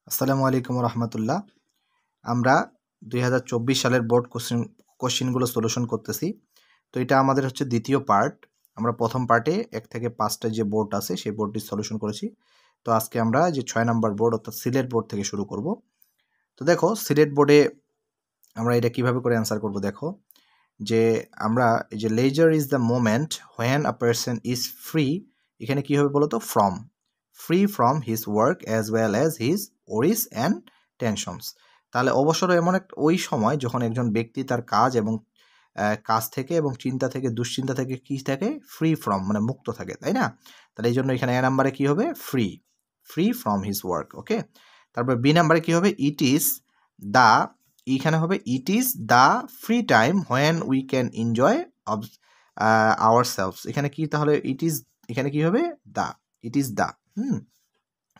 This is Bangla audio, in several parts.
আসসালামু আলাইকুম রহমতুল্লাহ। আমরা 2024 সালের বোর্ড কোশ্চেনগুলো সলিউশন করতেছি। তো এটা আমাদের হচ্ছে দ্বিতীয় পার্ট। আমরা প্রথম পার্টে 1 থেকে 5টা যে বোর্ড আছে সেই বোর্ডটি সলিউশন করেছি। তো আজকে আমরা যে 6 নাম্বার বোর্ড অর্থাৎ সিলেট বোর্ড থেকে শুরু করব। তো দেখো সিলেট বোর্ডে আমরা এটা কিভাবে করে অ্যান্সার করব। দেখো যে আমরা এই যে leisure is the moment when a person is free, এখানে কি হবে বলো তো, free from his work as well as his worries and tensions. তাহলে অবসর এমন একটা ওই সময় যখন একজন ব্যক্তি তার কাজ এবং কাজ থেকে এবং চিন্তা থেকে দুশ্চিন্তা থেকে কি থাকে, ফ্রি ফ্রম মানে মুক্ত থাকে, তাই না? তাহলে এই জন্য এখানে এ নাম্বারে কি হবে, ফ্রি ফ্রম হিজ ওয়ার্ক। ওকে, তারপর বি নাম্বারে কি হবে, ইট ইজ দ্য, এখানে হবে it is the free time when we can enjoy our selves. এখানে কি তাহলে এখানে কি হবে, the, it is the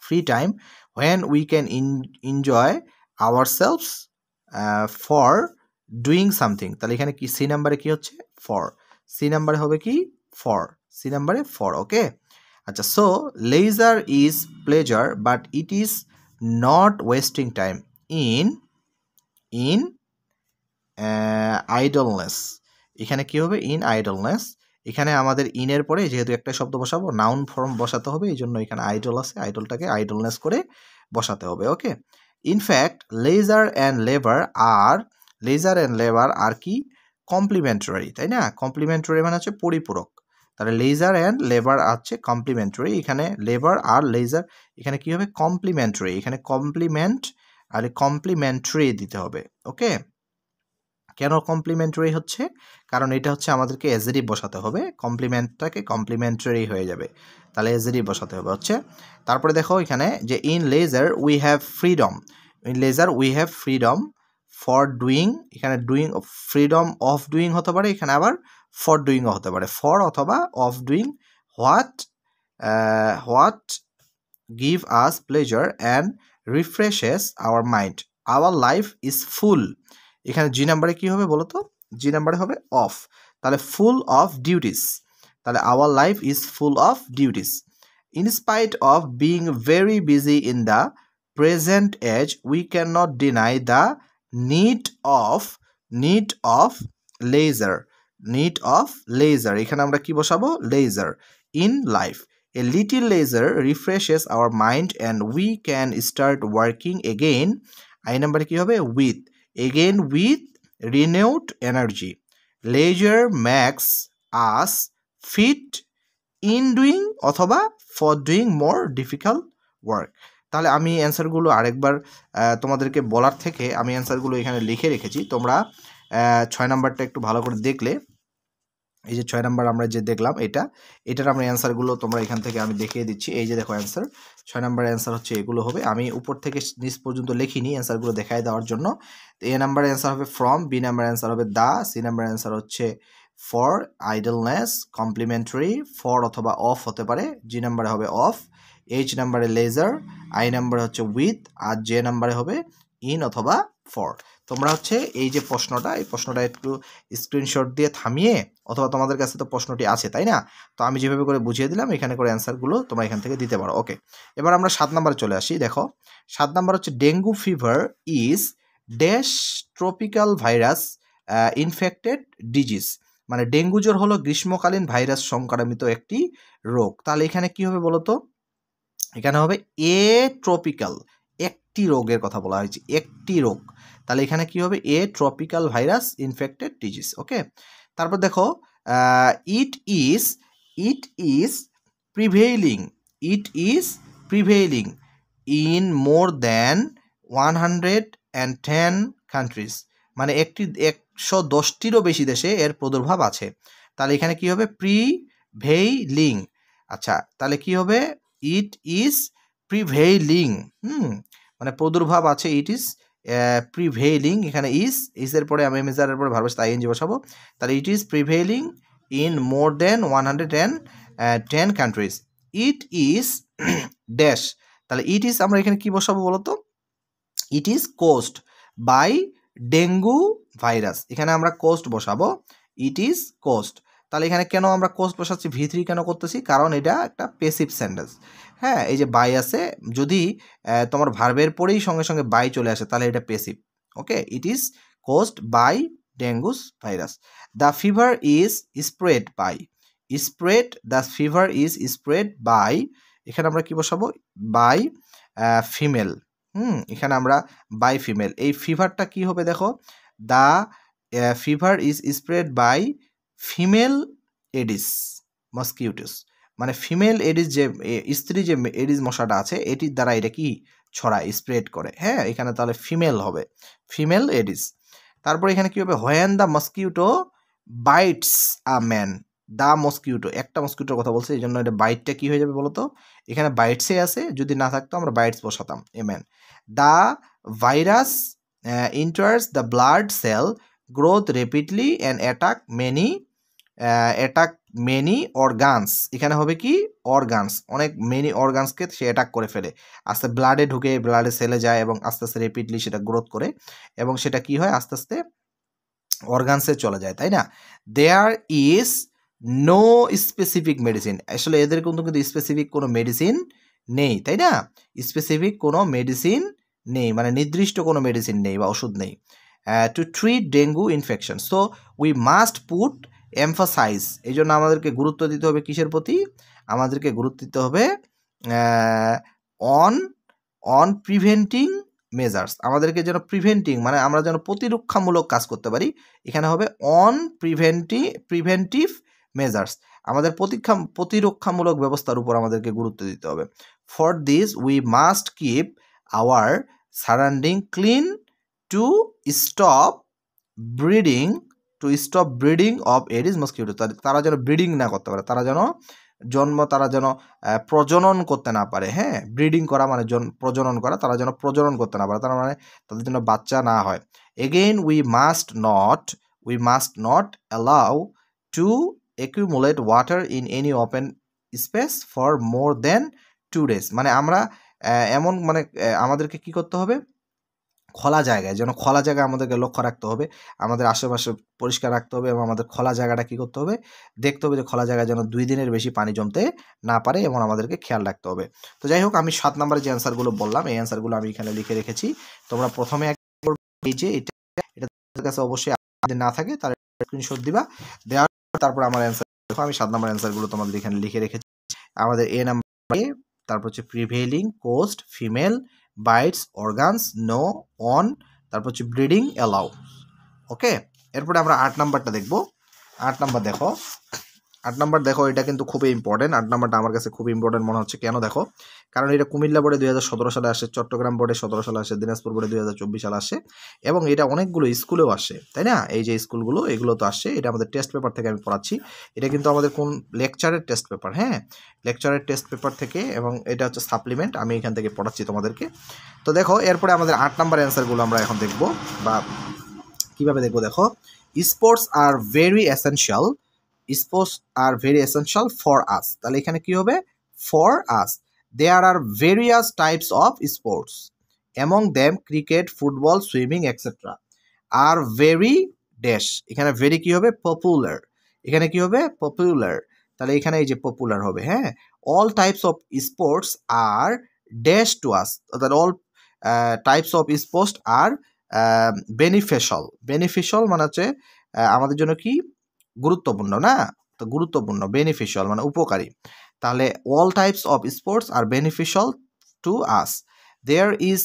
free time when we can enjoy our selves for doing something. তাহলে এখানে কি সি নাম্বারে কি হচ্ছে, সি নাম্বারে হবে কি, সি নাম্বারে ফর। ওকে, আচ্ছা, so leisure is pleasure but it is not wasting time in idleness. এখানে কি হবে, ইন আইডলনেস। এখানে আমাদের ইনের পরে যেহেতু একটা শব্দ বসাবো, নাউন ফর্ম বসাতে হবে, এই জন্য এখানে আইডল আছে, আইডলটাকে আইডলনেস করে বসাতে হবে। ওকে, ইনফ্যাক্ট লেজার অ্যান্ড লেবার আর কি কমপ্লিমেন্টারি, তাই না? কমপ্লিমেন্টারি মানে হচ্ছে পরিপূরক। তাহলে লেজার অ্যান্ড লেবার আছে কমপ্লিমেন্টারি, এখানে লেবার আর লেজার এখানে কি হবে, কমপ্লিমেন্টারি। এখানে কমপ্লিমেন্ট আর কমপ্লিমেন্টারি দিতে হবে। ওকে, কেন কমপ্লিমেন্টারি হচ্ছে, কারণ এটা হচ্ছে আমাদেরকে এজেটিভ বসাতে হবে, কমপ্লিমেন্টটাকে কমপ্লিমেন্টারি হয়ে যাবে, তাহলে এজেটিভ বসাতে হবে হচ্ছে। তারপরে দেখো এখানে যে in leisure we have freedom for doing, এখানে ডুইং, ফ্রিডম অফ ডুইং হতে পারে, এখানে আবার ফর ডুইংও হতে পারে, ফর অথবা of doing what give us pleasure and রিফ্রেশেস our mind, hour life is ফুল। এখানে জি নাম্বারে কি হবে বলো তো, জি নাম্বারে হবে অফ, তাহলে ফুল অফ ডিউটিস, তাহলে our life is full of duties. In spite of being very busy in the present age we can not deny the need of leisure, এখানে আমরা কি বসাবো, leisure in life. A little leisure refreshes our mind and we can start working again. I নাম্বারে কি হবে, with renewed energy. Leisure makes us fit in doing অথবা for doing more difficult work. তাহলে আমি অ্যান্সারগুলো আরেকবার তোমাদেরকে বলার থেকে আমি অ্যান্সারগুলো এখানে লিখে রেখেছি, তোমরা 6 নাম্বারটা একটু ভালো করে দেখলে, এই যে 6 নাম্বার আমরা যে দেখলাম এটার আমরা অ্যান্সারগুলো তোমরা এখান থেকে আমি দেখিয়ে দিচ্ছি। এই যে দেখো অ্যান্সার, 6 নাম্বারের অ্যান্সার হচ্ছে এগুলো হবে। আমি উপর থেকে নিচ পর্যন্ত লিখিনি অ্যান্সারগুলো দেখায় দেওয়ার জন্য। তো এ নাম্বারের অ্যান্সার হবে ফ্রম, বি নাম্বারের অ্যান্সার হবে দা, সি নাম্বারের অ্যান্সার হচ্ছে ফর, আইডলনেস, কমপ্লিমেন্টারি, ফর অথবা অফ হতে পারে, জি নাম্বারে হবে অফ, এইচ নাম্বারে লেজার, আই নাম্বারে হচ্ছে উইথ, আর জে নাম্বারে হবে ইন অথবা ফর। তোমরা হচ্ছে এই যে প্রশ্নটা একটু স্ক্রিনশট দিয়ে থামিয়ে, অথবা তোমাদের কাছে তো প্রশ্নটি আছে তাই না, তো আমি যেভাবে করে বুঝিয়ে দিলাম এখানে করে অ্যান্সারগুলো তোমরা এখান থেকে দিতে পারো। ওকে, এবার আমরা 7 নাম্বারে চলে আসি। দেখো 7 নাম্বার হচ্ছে dengue fever is dash tropical virus infected disease, মানে ডেঙ্গু জ্বর হলো গ্রীষ্মকালীন ভাইরাস সংক্রামিত একটি রোগ। তাহলে এখানে কি হবে বলতো, এখানে হবে এ ট্রপিক্যাল, একটি রোগের কথা বলা হয়েছে, একটি রোগ, তাহলে এখানে কি হবে, এ ট্রপিক্যাল ভাইরাস ইনফেক্টেড ডিজিজ। ওকে, তারপর দেখো ইট is prevailing in more than 110 countries, মানে 110টিরও বেশি দেশে এর প্রাদুর্ভাব আছে। তাহলে এখানে কি হবে, প্রিভেইলিং। আচ্ছা, তাহলে কি হবে, ইট ইজ প্রিভেইলিং, মানে প্রাদুর্ভাব আছে, ইট ইজ প্রিভেইলিং, এখানে ইজের পরে আমি মেজারের পরে ভার্ব আইএনজি বসাবো, তাহলে it is prevailing in more than 110 countries. It is dash, তাহলে ইট ইজ আমরা এখানে কি বসাবো বলতো, it is caused by dengue virus, এখানে আমরা কোজড বসাবো, ইট ইজ কোজড। তাহলে এখানে কেন আমরা কোজ বসাচ্ছি ভি থ্রি কেন করতেছি, কারণ এটা একটা পেসিভ সেন্টেন্স। হ্যাঁ, এই যে বাই আছে, যদি তোমার ভার্বের পরেই সঙ্গে সঙ্গে বাই চলে আসে তাহলে এটা passive. Okay, it is caused by dengue's virus. The fever is spread by, spread, the fever is spread by, এখানে আমরা কি বসাবো, বাই ফিমেল। এখানে আমরা বাই ফিমেল, এই ফিভারটা কি হবে দেখো, the fever is spread by female Aedes mosquitoes, মানে ফিমেল এডিস, যে স্ত্রী যে এডিস মশাটা আছে এটির দ্বারা এটা কি ছড়ায়, স্প্রেড করে। হ্যাঁ, এখানে তাহলে ফিমেল হবে, ফিমেল এডিস। তারপর এখানে কি হবে, when the mosquito bites a man, the mosquito, একটা মসকিউটোর কথা বলছে এই জন্য এটা বাইটটা কি হয়ে যাবে বলতো, এখানে বাইটসে আছে, যদি না থাকতো আমরা বাইটস বসাতাম, a man. The virus enters the blood cell, growth rapidly and attack many organs, এখানে হবে কি অর্গানস, অনেক মেনি অর্গানসকে সে অ্যাটাক করে ফেলে, আস্তে ব্লাডে ঢুকে, ব্লাডে সেলে যায় এবং আস্তে আস্তে রেপিডলি সেটা গ্রোথ করে এবং সেটা কি হয় আস্তে আস্তে অর্গানসে চলে যায়, তাই না। There is no specific medicine, আসলে এদের কিন্তু স্পেসিফিক কোনো মেডিসিন নেই, তাই না, স্পেসিফিক কোনো মেডিসিন নেই, মানে নির্দিষ্ট কোনো মেডিসিন নেই বা ওষুধ নেই to treat dengue infection. So we must put emphasise, এই জন্য আমাদেরকে গুরুত্ব দিতে হবে কিসের প্রতি, আমাদেরকে গুরুত্ব দিতে হবে অন প্রিভেন্টিং মেজার্স, আমাদেরকে যেন প্রিভেন্টিং মানে আমরা যেন প্রতিরক্ষামূলক কাজ করতে পারি, এখানে হবে অন প্রিভেন্টিভ মেজার্স, আমাদের প্রতিরক্ষামূলক ব্যবস্থার উপর আমাদেরকে গুরুত্ব দিতে হবে। For this we must keep our surrounding clean to stop breeding of Aedes mosquito, তারা যেন ব্রিডিং না করতে পারে, তারা যেন প্রজনন করতে না পারে। হ্যাঁ, ব্রিডিং করা মানে প্রজনন করা, তারা যেন প্রজনন করতে না পারে, তার মানে তাদের জন্য বাচ্চা না হয়। Again we must not allow to accumulate water in any open space for more than 2 days, মানে আমরা এমন মানে আমাদেরকে কি করতে হবে, খোলা জায়গায় আমাদেরকে লক্ষ্য রাখতে হবে, আমাদের আশেপাশে পরিষ্কার রাখতে হবে এবং আমাদের খোলা জায়গাটা কি করতে হবে, দেখতে হবে যে খোলা জায়গায় যেন 2 দিনের বেশি পানি জমতে না পারে এবং আমাদেরকে খেয়াল রাখতে হবে। তো যাই হোক, আমি 7 নম্বরে যে অ্যান্সারগুলো বললাম এই অ্যান্সারগুলো আমি এখানে লিখে রেখেছি, তোমরা প্রথমে এই যে এটা তোমাদের কাছে অবশ্যই যদি না থাকে তাহলে স্ক্রিনশট দিবা, দেওয়ার তারপর আমার অ্যান্সার দেখো, আমি 7 নম্বর অ্যান্সারগুলো তোমাদের এখানে লিখে রেখেছি। আমাদের এ নাম্বার, তারপর হচ্ছে prevailing, cost, female, bites, organs, no, on, তারপর হচ্ছে ব্রিডিং, অ্যালাউ। ওকে, এরপরে আমরা 8 নাম্বারটা দেখব। 8 নাম্বার দেখো, এটা কিন্তু খুবই ইম্পর্টেন্ট। 8 নাম্বারটা আমার কাছে খুব ইম্পর্টেন্ট মনে হচ্ছে, কেন দেখো, কারণ এটা কুমিল্লা বোর্ডে 2017 সালে আসে, চট্টগ্রাম বোর্ডে 17 সালে আসে, দিনাজপুর বোর্ডে 2024 সালে আসে এবং এটা অনেকগুলো স্কুলেও আসে, তাই না, এই যে স্কুলগুলো এগুলো তো আসছে, এটা আমাদের টেস্ট পেপার থেকে আমি পড়াচ্ছি, এটা কিন্তু আমাদের কোন লেকচারের টেস্ট পেপার, হ্যাঁ লেকচারের টেস্ট পেপার থেকে, এবং এটা হচ্ছে সাপ্লিমেন্ট, আমি এখান থেকে পড়াচ্ছি তোমাদেরকে। তো দেখো, এরপরে আমাদের 8 নাম্বার অ্যান্সারগুলো আমরা এখন দেখব, বা কিভাবে দেখবো, দেখো, sports are very essential for us, তাহলে এখানে কি হবে, for us. There are various types of sports, among them cricket, football, swimming etcetera, are very dash, এখানে ভেরি কি হবে, পপুলার, এখানে কি হবে, পপুলার, তাহলে এখানে এই যে পপুলার হবে। হ্যাঁ, all types of sports are dash to us, অর্থাৎ all types of sports are beneficial মানে হচ্ছে আমাদের জন্য কি গুরুত্বপূর্ণ, না তো গুরুত্বপূর্ণ, বেনিফিশিয়াল মানে উপকারী, তাহলে all types of sports are beneficial to us. There is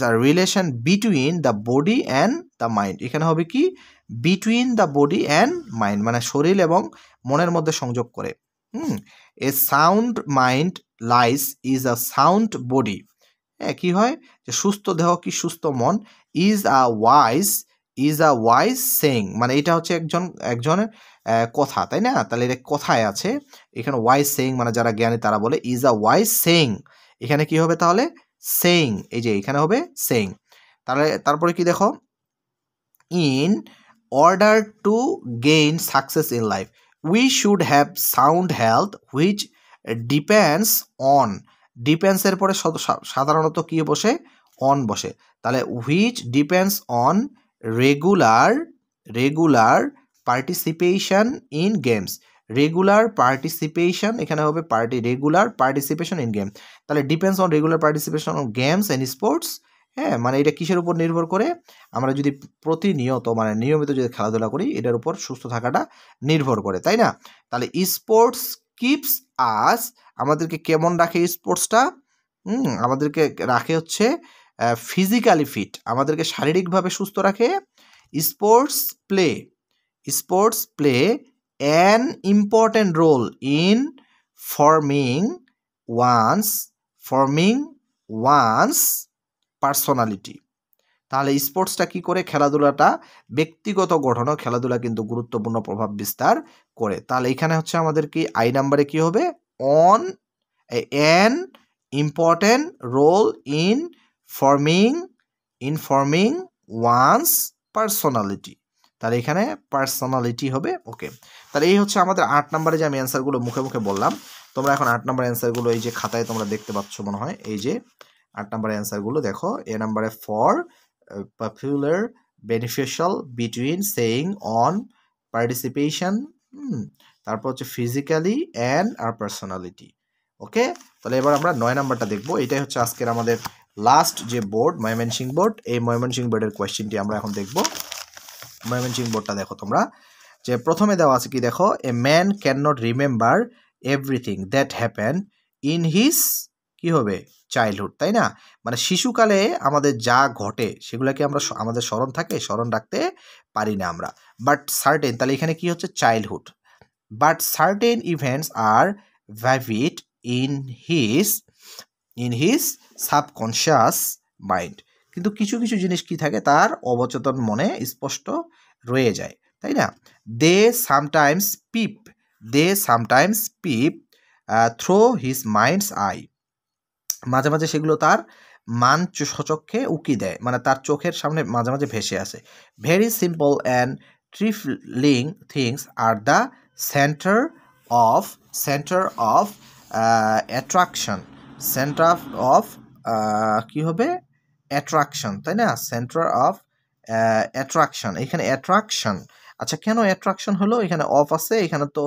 a relation between the body and the mind, এখানে হবে কি between the body and mind, মানে শরীর এবং মনের মধ্যে সংযোগ করে। A sound mind lies is a sound body, হ্যাঁ কি হয়, যে সুস্থ দেহ কি সুস্থ মন, ইজ আ ওয়াইজ সেইং, মানে এটা হচ্ছে একজনের কথা, তাই না, তাহলে এটা কথায় আছে, এখানে ওয়াইজ সেইং মানে যারা জ্ঞানী তারা বলে, ইজ আ ওয়াইজ সেইং, এখানে কি হবে তাহলে সেইং, এই যে এখানে হবে সেইং। তারপরে কি দেখো, in order to gain success in life we should have sound health which depends on, ডিপেন্ডসের পরে সাধারণত কি বসে, অন বসে, তাহলে which depends on regular participation in games, regular participation এখানে হবে রেগুলার পার্টিসিপেশন ইন গেম। তাহলে depends on regular participation on games and sports. হ্যাঁ, মানে এটা কিসের উপর নির্ভর করে? আমরা যদি প্রতিনিয়ত মানে নিয়মিত যদি খেলাধুলা করি এটার উপর সুস্থ থাকাটা নির্ভর করে, তাই না? তাহলে স্পোর্টস কিপস আস, আমাদেরকে কেমন রাখে স্পোর্টসটা? আমাদেরকে রাখে হচ্ছে ফিজিক্যালি ফিট, আমাদেরকে শারীরিকভাবে সুস্থ রাখে। Sports play an important role in forming one's personality. তাহলে স্পোর্টসটা কি করে? খেলাধুলাটা ব্যক্তিগত গঠনও খেলাধুলা কিন্তু গুরুত্বপূর্ণ প্রভাব বিস্তার করে। তাহলে এখানে হচ্ছে আমাদের কি আই নাম্বারে কি হবে? On an important role in forming one's personality. তাহলে এখানে পার্সোনালিটি হবে। ওকে, তাহলে এই হচ্ছে আমাদের 8 নম্বরে যে আমি অ্যান্সারগুলো মুখে মুখে বললাম। তোমরা এখন 8 নম্বর অ্যান্সারগুলো এই যে খাতায় তোমরা দেখতে পাচ্ছ মনে হয়, এই যে 8 নম্বর অ্যান্সারগুলো দেখো। এ নাম্বারে for popular beneficial between saying on participation, তারপর হচ্ছে ফিজিক্যালি অ্যান্ড আর পার্সোনালিটি। ওকে, তাহলে এবার আমরা 9 নাম্বারটা দেখবো। এটাই হচ্ছে আজকের আমাদের লাস্ট যে বোর্ড, ময়মনসিংহ বোর্ড। এই ময়মনসিংহ বোর্ডের কোয়েশ্চেনটি আমরা এখন দেখবো। ময়মনসিংহ বোর্ডটা দেখো তোমরা, যে প্রথমে দেওয়া আছে কি দেখো, a man can not remember everything that happen in his কি হবে? চাইল্ডহুড, তাই না? মানে শিশুকালে আমাদের যা ঘটে সেগুলোকে আমরা আমাদের স্মরণ থাকে, স্মরণ রাখতে পারি না আমরা। বাট সার্টেন, তাহলে এখানে কি হচ্ছে? Childhood. But certain events are vivid in his subconscious mind, কিন্তু কিছু কিছু জিনিস কি থাকে? তার অবচেতন মনে স্পষ্ট রয়ে যায়, তাই না? They sometimes peep through his mind's eye, মাঝে মাঝে সেগুলো তার সচক্ষে উকি দেয়, মানে তার চোখের সামনে মাঝে মাঝে ভেসে আসে। Very simple and trifling things are the centre of attraction, কি হবে? অ্যাট্রাকশন, তাই না? সেন্টার অফ অ্যাট্রাকশন, এখানে অ্যাট্রাকশন। আচ্ছা, কেন অ্যাট্রাকশন হলো? এখানে অফ আছে, এখানে তো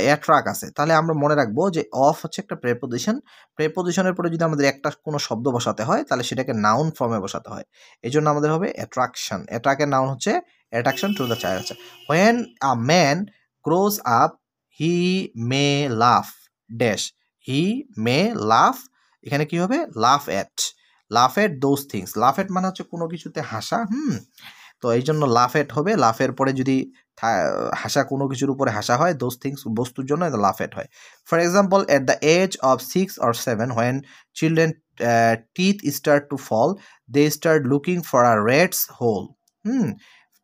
অ্যাট্রাক আছে। তাহলে আমরা মনে রাখবো যে অফ হচ্ছে একটা প্রেপোজিশনের পরে যদি আমাদের একটা কোনো শব্দ বসাতে হয় তাহলে সেটাকে নাউন ফর্মে বসাতে হয়। এই জন্য আমাদের হবে অ্যাট্রাকশন। অ্যাট্রাকের নাউন হচ্ছে attraction to the child. When a man grows up he may laugh dash, he may লাফ, এখানে কি হবে? লাফ এট দোজ থিংস। লাফ এট মানে হচ্ছে কোনো কিছুতে হাসা। তো এই জন্য লাফ এট হবে। লাফের পরে যদি হাসা, কোনো কিছুর উপরে হাসা হয়, দোজ থিংস বস্তুর জন্য লাফ এট হয়। For example, at the age of 6 or 7 when children teeth start to fall they start looking for a rat's hole.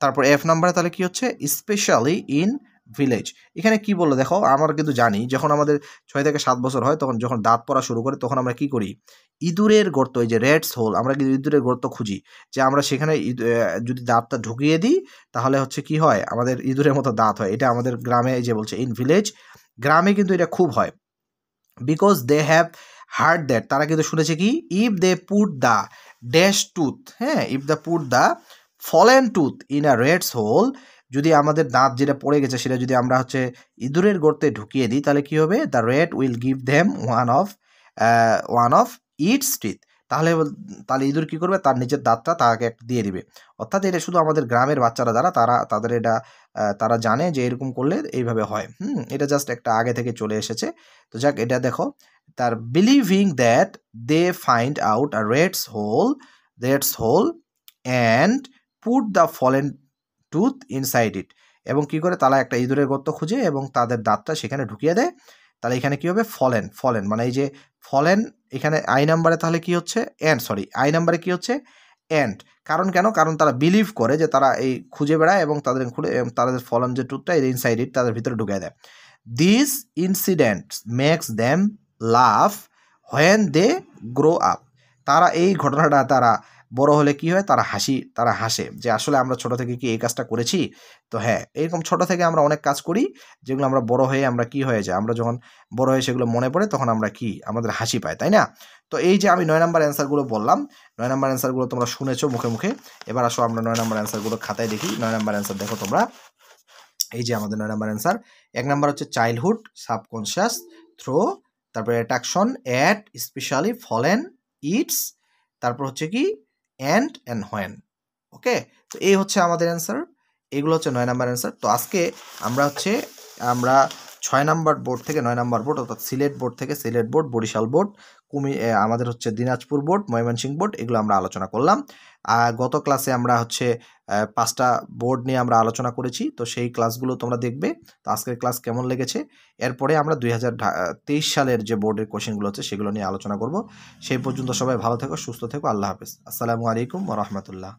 তারপর এফ নাম্বারে তাহলে কি হচ্ছে? Specially in village. এখানে কি বললো দেখো, আমরা কিন্তু জানি যখন আমাদের 6 থেকে 7 বছর হয় তখন যখন দাঁত পড়া শুরু করে তখন আমরা কি করি? ইঁদুরের গর্ত, এই যে রেডস হোল, আমরা কিন্তু ইঁদুরের গর্ত খুঁজি, যে আমরা সেখানে যদি দাঁতটা ঢুকিয়ে দিই তাহলে হচ্ছে কি হয়? আমাদের ইঁদুরের মতো দাঁত হয়। এটা আমাদের গ্রামে এই যে বলছে ইন ভিলেজ, গ্রামে কিন্তু এটা খুব হয়। Because they have heard that, তারা কিন্তু শুনেছে কি? If they put the dash tooth, হ্যাঁ, if the put the fallen tooth in a rat's hole, যদি আমাদের দাঁত যেটা পড়ে গেছে সেটা যদি আমরা হচ্ছে ইঁদুরের গর্তে ঢুকিয়ে দিই তাহলে কি হবে? The red will give them one of its teeth. তাহলে ইঁদুর কি করবে? তার নিজের দাঁতটা তাকে একটা দিয়ে দিবে। অর্থাৎ এটা শুধু আমাদের গ্রামের বাচ্চারা যারা তাদের এটা তারা জানে যে এরকম করলে এইভাবে হয়। এটা জাস্ট একটা আগে থেকে চলে এসেছে। তো যাক, এটা দেখো, তার believing that they find out a rat's hole and put the fallen tooth inside it, এবং কি করে? তারা একটা ইঁদুরের গর্ত খুঁজে এবং তাদের দাঁতটা সেখানে ঢুকিয়ে দেয়। তাহলে এখানে কি হবে? ফলেন মানে এই যে ফলেন, এখানে আই নাম্বারে তাহলে কি হচ্ছে? আই নাম্বারে কি হচ্ছে? এন্ড। কারণ কেন? কারণ তারা বিলিভ করে যে তারা এই খুঁজে বেড়ায় এবং তাদের ফলেন যে টুথটা ইনসাইড ইট তাদের ভিতরে ঢুকিয়ে দেয়। দিস ইনসিডেন্ট মেক্স দেম লাফ হোয়েন দে গ্রো আপ, তারা এই ঘটনাটা তারা বড় হলে কি হয়? তারা হাসে যে আসলে আমরা ছোট থেকে কি এই কাজটা করেছি। তো হ্যাঁ, এরকম ছোট থেকে আমরা অনেক কাজ করি যেগুলো আমরা বড় হয়ে আমরা কি হয়ে যায়, আমরা যখন বড় হয়ে সেগুলো মনে পড়ে তখন আমরা কি আমাদের হাসি পায়, তাই না? তো এই যে আমি 9 নাম্বার অ্যান্সারগুলো বললাম, 9 নাম্বার অ্যান্সারগুলো তোমরা শুনেছো মুখে মুখে। এবার আসো আমরা 9 নাম্বার অ্যান্সারগুলো খাতায় দেখি। 9 নাম্বার অ্যান্সার দেখো তোমরা, এই যে আমাদের 9 নাম্বার অ্যান্সার। 1 নাম্বার হচ্ছে চাইল্ডহুড সাবকনশিয়াস থ্রো, তারপরে attraction at specially fallen it's, তারপর হচ্ছে কি অ্যান্ড হোয়েন। ওকে, তো এই হচ্ছে আমাদের অ্যান্সার, এগুলো হচ্ছে 9 নাম্বার অ্যান্সার। তো আজকে আমরা 6 নাম্বার বোর্ড থেকে 9 নাম্বার বোর্ড অর্থাৎ সিলেট বোর্ড থেকে সিলেট বোর্ড, বরিশাল বোর্ড, আমাদের হচ্ছে দিনাজপুর বোর্ড, ময়মনসিংহ বোর্ড, এগুলো আমরা আলোচনা করলাম। গত ক্লাসে আমরা হচ্ছে 5টা বোর্ড নিয়ে আমরা আলোচনা করেছি, তো সেই ক্লাসগুলো তোমরা দেখবে। তো আজকের ক্লাস কেমন লেগেছে, এরপরে আমরা 2023 সালের যে বোর্ডের কোশ্চেনগুলো হচ্ছে সেগুলো নিয়ে আলোচনা করব। সেই পর্যন্ত সবাই ভালো থেকো, সুস্থ থেকো, আল্লাহ হাফেজ, আসসালামু আলাইকুম ওয়া রাহমাতুল্লাহ।